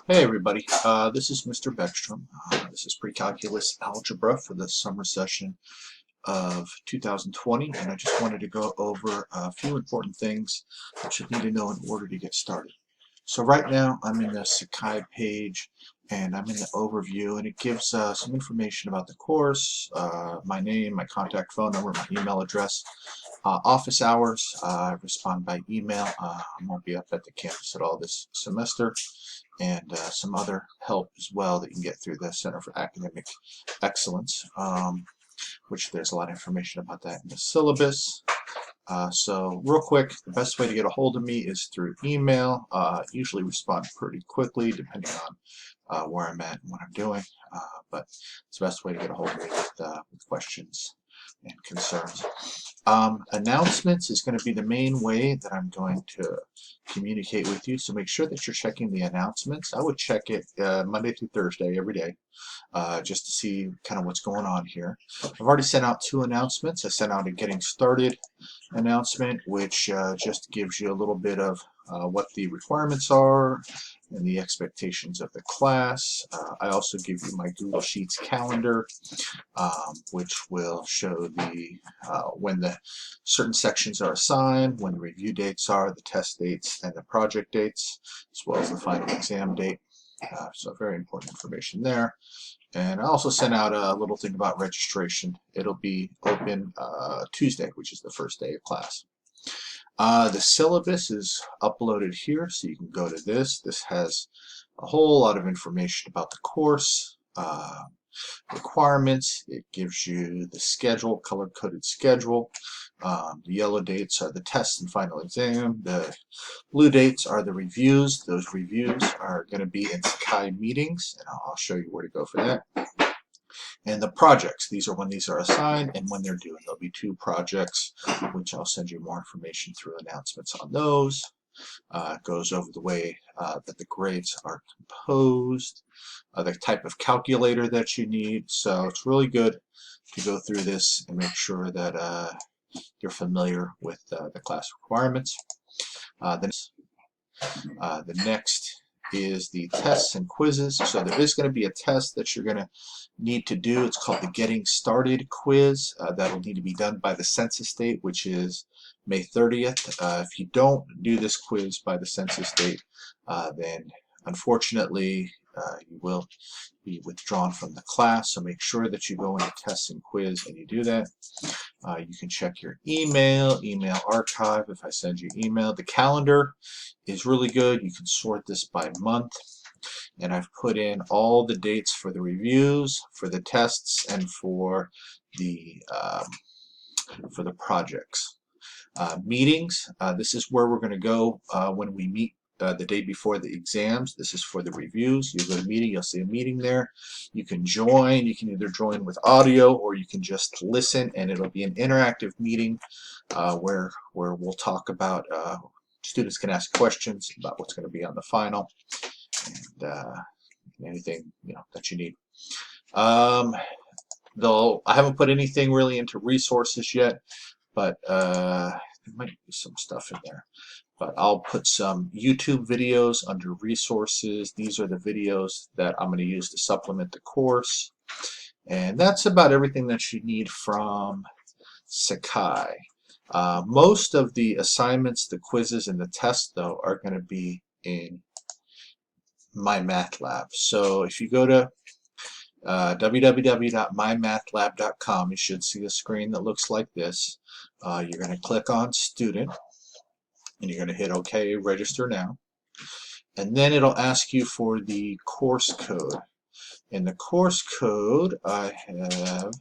Hey everybody, this is Mr. Beckstrom. This is pre-calculus algebra for the summer session of 2020, and I just wanted to go over a few important things that you need to know in order to get started. So right now I'm in the Sakai page, and I'm in the overview, and it gives some information about the course, my name, my contact phone number, my email address, office hours. I respond by email. I won't be up at the campus at all this semester, and some other help as well that you can get through the Center for Academic Excellence, which there's a lot of information about that in the syllabus. So real quick, the best way to get a hold of me is through email. Usually respond pretty quickly depending on where I'm at and what I'm doing, but it's the best way to get a hold of me with questions and concerns. Announcements is going to be the main way that I'm going to communicate with you, so make sure that you're checking the announcements. I would check it Monday through Thursday every day, just to see kind of what's going on here. I've already sent out 2 announcements. I sent out a getting started announcement, which just gives you a little bit of what the requirements are and the expectations of the class. I also give you my Google Sheets calendar, which will show the when the certain sections are assigned, when the review dates are, the test dates, and the project dates, as well as the final exam date. So very important information there. And I also sent out a little thing about registration. It'll be open Tuesday, which is the first day of class. The syllabus is uploaded here, so you can go to this. This has a whole lot of information about the course, requirements. It gives you the schedule, color-coded schedule. The yellow dates are the tests and final exam. The blue dates are the reviews. Those reviews are going to be in Sakai meetings, and I'll show you where to go for that. And the projects, these are when these are assigned and when they're due. There'll be 2 projects, which I'll send you more information through announcements on those. It goes over the way that the grades are composed, the type of calculator that you need. So it's really good to go through this and make sure that you're familiar with the class requirements. The next is the tests and quizzes. So there is going to be a test that you're going to need to do. It's called the Getting Started quiz. That'll need to be done by the census date, which is May 30th. If you don't do this quiz by the census date, then unfortunately you will be withdrawn from the class. So make sure that you go into tests and quiz and you do that. You can check your email archive if I send you email. The calendar is really good. You can sort this by month. And I've put in all the dates for the reviews, for the tests, and for the projects. Meetings, this is where we're going to go when we meet the day before the exams. This is for the reviews. You go to meeting, you'll see a meeting there. You can join. You can either join with audio or you can just listen, and it'll be an interactive meeting where we'll talk about, students can ask questions about what's going to be on the final, and anything that you need. Though I haven't put anything really into resources yet, but there might be some stuff in there. But I'll put some YouTube videos under resources. These are the videos that I'm going to use to supplement the course. And that's about everything that you need from Sakai. Most of the assignments, the quizzes, and the tests, though, are going to be in MyMathLab. So if you go to www.mymathlab.com, you should see a screen that looks like this. You're going to click on Student, and you're going to hit OK, Register Now. And then it'll ask you for the course code. And the course code I have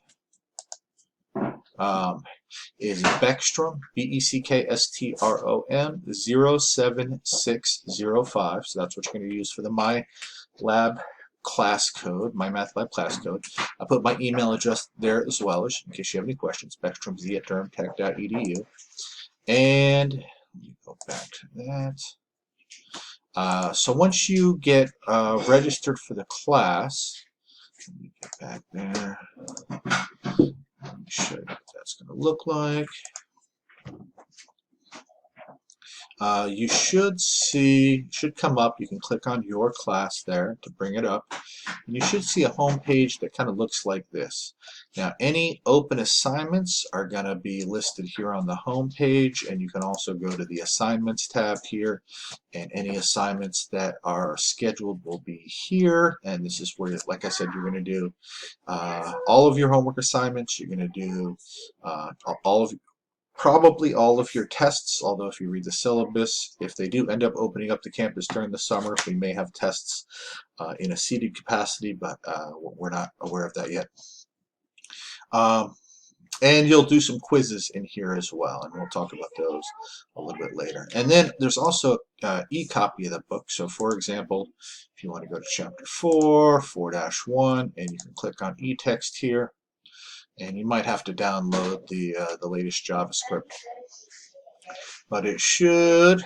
is Beckstrom, Beckstrom 07605. So that's what you're going to use for the MyLab class code, MyMathLab class code. I put my email address there as well, in case you have any questions. BeckstromZ@durhamtech.edu. And let me go back to that. So once you get registered for the class, let me get back there. Let me show you what that's going to look like. you should come up. You can click on your class there to bring it up. And you should see a home page that kind of looks like this. Now, any open assignments are going to be listed here on the home page, and you can also go to the assignments tab here, and any assignments that are scheduled will be here. And this is where, like I said, you're going to do all of your homework assignments. You're going to do probably all of your tests, although if you read the syllabus, if they do end up opening up the campus during the summer, we may have tests in a seated capacity, but we're not aware of that yet. And you'll do some quizzes in here as well, and we'll talk about those a little bit later. And then there's also an e-copy of the book. So for example, if you want to go to chapter 4, 4-1, and you can click on e-text here, and you might have to download the latest JavaScript, but it should.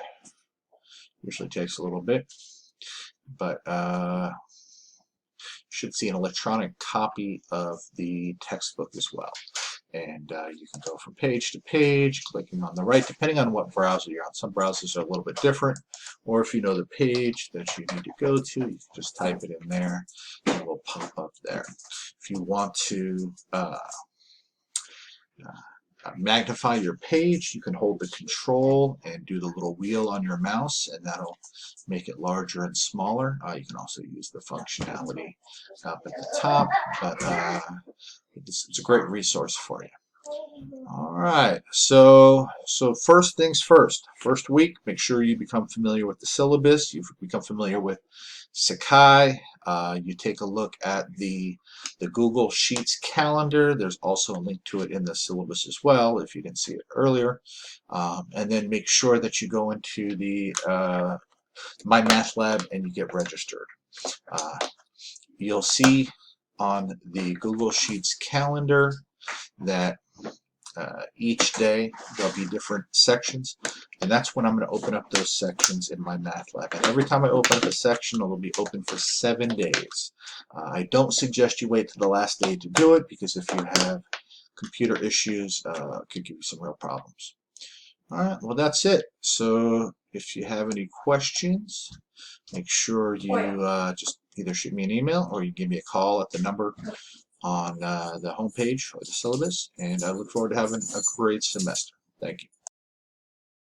Usually takes a little bit, but should see an electronic copy of the textbook as well. And you can go from page to page, clicking on the right, depending on what browser you're on. Some browsers are a little bit different, or if you know the page that you need to go to, you can just type it in there, and it will pop up there. If you want to magnify your page, you can hold the control and do the little wheel on your mouse, and that'll make it larger and smaller. You can also use the functionality up at the top, but it's a great resource for you. All right, so first things first. First week, make sure you become familiar with the syllabus. You've become familiar with Sakai. You take a look at the Google Sheets calendar. There's also a link to it in the syllabus as well, if you didn't see it earlier. And then make sure that you go into the My Math Lab and you get registered. You'll see on the Google Sheets calendar that each day there'll be different sections, and that's when I'm going to open up those sections in my math lab. And every time I open up a section, it'll be open for 7 days. I don't suggest you wait to the last day to do it, because if you have computer issues, it could give you some real problems. All right, well, that's it. So if you have any questions, make sure you just either shoot me an email or you give me a call at the number on the homepage or the syllabus, and I look forward to having a great semester. Thank you.